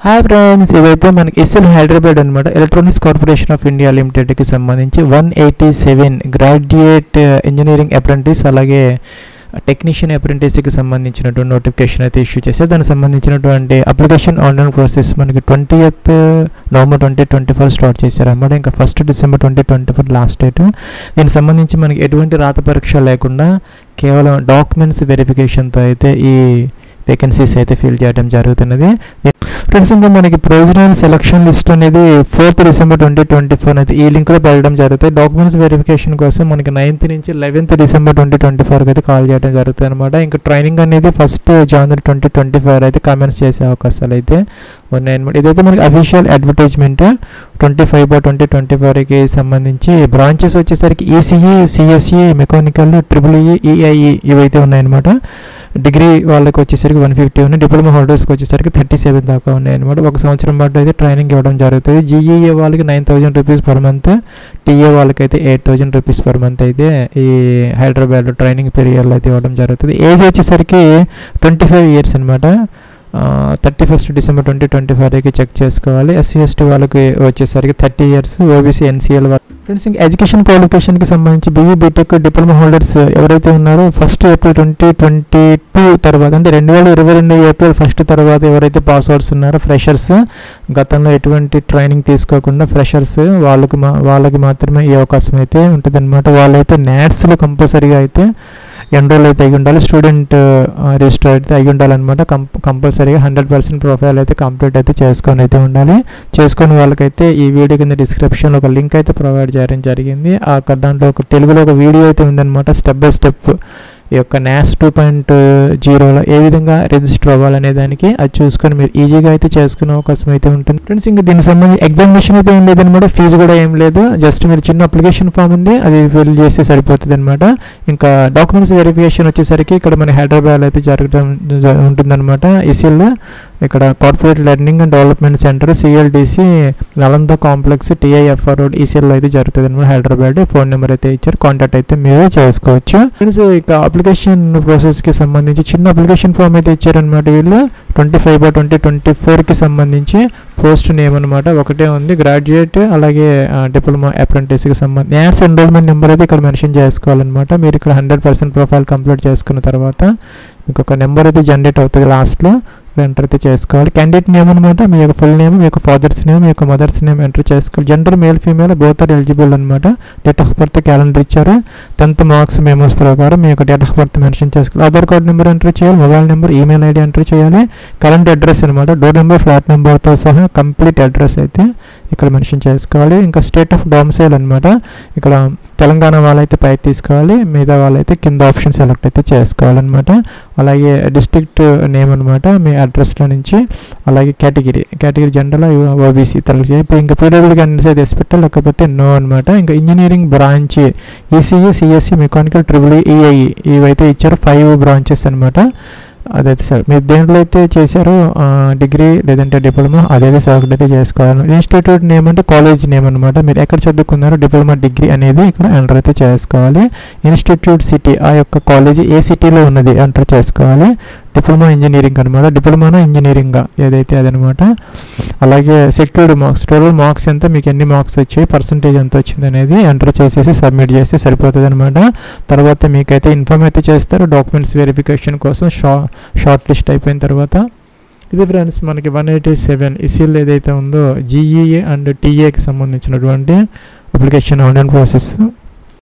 Hi friends, ఇదైతే మనకి SL Hyderabad అనమాట. ఎలక్ట్రానిక్స్ కార్పొరేషన్ ఆఫ్ ఇండియా లిమిటెడ్కి సంబంధించి 187 గ్రాడ్యుయేట్ ఇంజనీరింగ్ అప్రెంటిస్ అలాగే టెక్నీషియన్ అప్రెంటిస్కి సంబంధించినటువంటి నోటిఫికేషన్ అయితే ఇష్యూ చేశారు. దానికి సంబంధించినటువంటి అప్లికేషన్ ఆన్లైన్ ప్రాసెస్ మనకి 20th నవంబర్ 2024 స్టార్ట్ చేశారన్నమాట. ఇంకా 1st డిసెంబర్ 2024 లాస్ట్ డేట్. దీనికి సంబంధించి మనకి ఎటువంటి రాత పరీక్ష లేకుండా కేవలం డాక్యుమెంట్స్ వెరిఫికేషన్తో అయితే ఈ వేకెన్సీస్ అయితే ఫిల్ చేయడం జరుగుతున్నది. ఫ్రెండ్స్, ఇంకా మనకి ప్రొవిజనల్ సెలక్షన్ లిస్ట్ అనేది 4th డిసెంబర్ 2024 అయితే ఈ లింక్లో పెట్టడం జరుగుతుంది. డాక్యుమెంట్స్ వెరిఫికేషన్ కోసం మనకి 9th నుంచి 11th డిసెంబర్ 2024 అయితే కాల్ చేయడం జరుగుతుంది అనమాట. ఇంకా ట్రైనింగ్ అనేది 1st జనవరి 2024 అయితే కామెంట్స్ చేసే అవకాశాలు అయితే ఉన్నాయన్నమాట. ఇదైతే మనకి అఫీషియల్ అడ్వర్టైజ్మెంట్ 25/2024కి సంబంధించి బ్రాంచెస్ వచ్చేసరికి ECE, CSE, mechanical, EEE, EIE ఇవైతే ఉన్నాయన్నమాట. డిగ్రీ వాళ్ళకి వచ్చేసరికి 150 ఉన్నాయి. డిప్లొమా హోల్డర్స్కి వచ్చేసరికి 37 దాకా ఉన్నాయన్నమాట. ఒక సంవత్సరం పాటు అయితే ట్రైనింగ్ ఇవ్వడం జరుగుతుంది. జీఈఏ వాళ్ళకి 9,000 రూపీస్ పర్ మంత్, టీఏ వాళ్ళకి అయితే 8,000 రూపీస్ పర్ మంత్ అయితే ఈ హైదరాబాద్ ట్రైనింగ్ పీరియడ్లో అయితే ఇవ్వడం జరుగుతుంది. ఏజ్ వచ్చేసరికి 25 ఇయర్స్ అనమాట. 31st డిసెంబర్ 2024కి చెక్ చేసుకోవాలి. SC ST వాళ్ళకి వచ్చేసరికి 30 ఇయర్స్, ఓబీసీ NCL వాళ్ళు. ఫ్రెండ్స్, ఇంకా ఎడ్యుకేషన్ క్వాలిఫికేషన్కి సంబంధించి BE, BTech, డిప్లొమా హోల్డర్స్ ఎవరైతే ఉన్నారో 1st ఏప్రిల్ 2022 తర్వాత అంటే 2022 ఏప్రిల్ 1 తర్వాత ఎవరైతే పాస్ అవుట్స్ ఉన్నారో ఫ్రెషర్స్, గతంలో ఎటువంటి ట్రైనింగ్ తీసుకోకుండా ఫ్రెషర్స్ వాళ్ళకి మాత్రమే ఈ అవకాశం అయితే ఉంటుంది అనమాట. వాళ్ళైతే NATSలో కంపల్సరీగా అయితే ఎన్రోల్ అయితే అయ్యి ఉండాలి. స్టూడెంట్ రిజిస్టర్ అయితే అయ్యి ఉండాలన్నమాట. కంపల్సరీగా 100% ప్రొఫైల్ అయితే కంప్లీట్ అయితే చేసుకొని అయితే ఉండాలి. చేసుకుని వాళ్ళకైతే ఈ వీడియో కింద డిస్క్రిప్షన్లో ఒక లింక్ అయితే ప్రొవైడ్ చేయడం జరిగింది. దాంట్లో ఒక తెలుగులో ఒక వీడియో అయితే ఉందన్నమాట. స్టెప్ బై స్టెప్ ఈ యొక్క NAS 2.0లో ఏ విధంగా రిజిస్టర్ అవ్వాలనే దానికి అది చూసుకొని మీరు ఈజీగా అయితే చేసుకునే అవకాశం అయితే ఉంటుంది. ఫ్రెండ్స్, ఇంకా దీనికి సంబంధించి ఎగ్జామినేషన్ అయితే ఏం లేదనమాట. ఫీజు కూడా ఏం లేదు. జస్ట్ మీరు చిన్న అప్లికేషన్ ఫామ్ ఉంది, అది ఫిల్ చేస్తే సరిపోతుంది అనమాట. ఇంకా డాక్యుమెంట్స్ వెరిఫికేషన్ వచ్చేసరికి ఇక్కడ మన హైదరాబాద్ అయితే జరగడం ఉంటుందన్నమాట. ఈసీఎల్ ఇక్కడ corporate learning and development centre, CLDC, Nalanda complex, TIFR road, ECL అయితే జరుగుతుంది అనమాట హైదరాబాద్. ఫోన్ నెంబర్ అయితే ఇచ్చారు, కాంటాక్ట్ అయితే మీరు చేసుకోవచ్చు. ఫ్రెండ్స్, ఇక అప్లికేషన్ ప్రాసెస్కి సంబంధించి చిన్న అప్లికేషన్ ఫామ్ అయితే ఇచ్చారనమాట. వీళ్ళు 25/2024కి సంబంధించి పోస్ట్ నేమ్ అనమాట ఒకటే ఉంది, గ్రాడ్యుయేట్ అలాగే డిప్లొమా అప్రెంటిస్కి సంబంధించి NATS ఎన్రోల్మెంట్ నెంబర్ అయితే ఇక్కడ మెన్షన్ చేసుకోవాలన్నమాట. మీరు ఇక్కడ 100% ప్రొఫైల్ కంప్లీట్ చేసుకున్న తర్వాత మీకు ఒక నెంబర్ అయితే జనరేట్ అవుతుంది. లాస్ట్లో ఎంటర్ అయితే చేసుకోవాలి. క్యాండిడేట్ నేమ్ అనమాట, మీ యొక్క ఫుల్ నేమ్, మీ యొక్క ఫాదర్స్ నేమ్, మీ యొక్క మదర్స్ నేమ్ ఎంటర్ చేసుకోవాలి. Gender male female both are eligible అనమాట. డేట్ ఆఫ్ బర్త్ క్యాలెండర్ ఇచ్చారు. 10th మార్క్స్ మెమోస్ ప్రకారం మీ యొక్క డేట్ ఆఫ్ బర్త్ మెన్షన్ చేసుకోవాలి. ఆధార్ కార్డ్ నెంబర్ ఎంటర్ చేయాలి, mobile number, email ID enter చేయాలి. కరెంట్ అడ్రస్ అనమాట, డోర్ నెంబర్, ఫ్లాట్ నెంబర్తో సహా కంప్లీట్ అడ్రస్ అయితే ఇక్కడ మెన్షన్ చేసుకోవాలి. ఇంకా స్టేట్ ఆఫ్ డొమిసైల్ అనమాట, ఇక్కడ తెలంగాణ వాళ్ళైతే పైకి తీసుకోవాలి, మిగతా వాళ్ళైతే కింద ఆప్షన్ సెలెక్ట్ అయితే చేసుకోవాలన్నమాట. అలాగే డిస్ట్రిక్ట్ నేమ్ అనమాట మీ అడ్రస్లో నుంచి. అలాగే కేటగిరీ జనరల్, ఓబీసీ తెలుగు. ఇప్పుడు ఇంకా PWD క్యాండిడేట్స్ అయితే ఎస్ పెట్టాలి, లేకపోతే నో అనమాట. ఇంకా engineering branch ECE, CSE, mechanical, EEE, EIE ఇవైతే ఇచ్చారు. 5 బ్రాంచెస్ అనమాట. అదైతే సార్ మీరు దేంట్లో అయితే చేశారో డిగ్రీ లేదంటే డిప్లొమా అదైతే సెలెక్ట్ అయితే చేసుకోవాలి. ఇన్స్టిట్యూట్ నేమ్ అంటే కాలేజ్ నేమ్ అనమాట. మీరు ఎక్కడ చదువుకున్నారో డిప్లొమా, డిగ్రీ అనేది ఇక్కడ ఎంటర్ అయితే చేసుకోవాలి. ఇన్స్టిట్యూట్ సిటీ, ఆ యొక్క కాలేజీ ఏ సిటీలో ఉన్నది ఎంటర్ చేసుకోవాలి. డిప్లొమా ఇంజనీరింగ్ అనమాట, డిప్లొమానా ఇంజనీరింగ్ ఏదైతే అదనమాట. అలాగే సెక్యూర్డ్ మార్క్స్, టోటల్ మార్క్స్ ఎంత, మీకు ఎన్ని మార్క్స్ వచ్చాయి, పర్సంటేజ్ ఎంత వచ్చింది అనేది ఎంటర్ చేసేసి సబ్మిట్ చేస్తే సరిపోతుంది అనమాట. తర్వాత మీకైతే ఇన్ఫార్మ్ అయితే చేస్తారు డాక్యుమెంట్స్ వెరిఫికేషన్ కోసం షార్ట్ లిస్ట్ అయిపోయిన తర్వాత. ఇది ఫ్రెండ్స్ మనకి 187 ఈసీఎల్ ఏదైతే ఉందో GEA అండ్ TAకి సంబంధించినటువంటి అప్లికేషన్ ఆన్లైన్ ప్రాసెస్.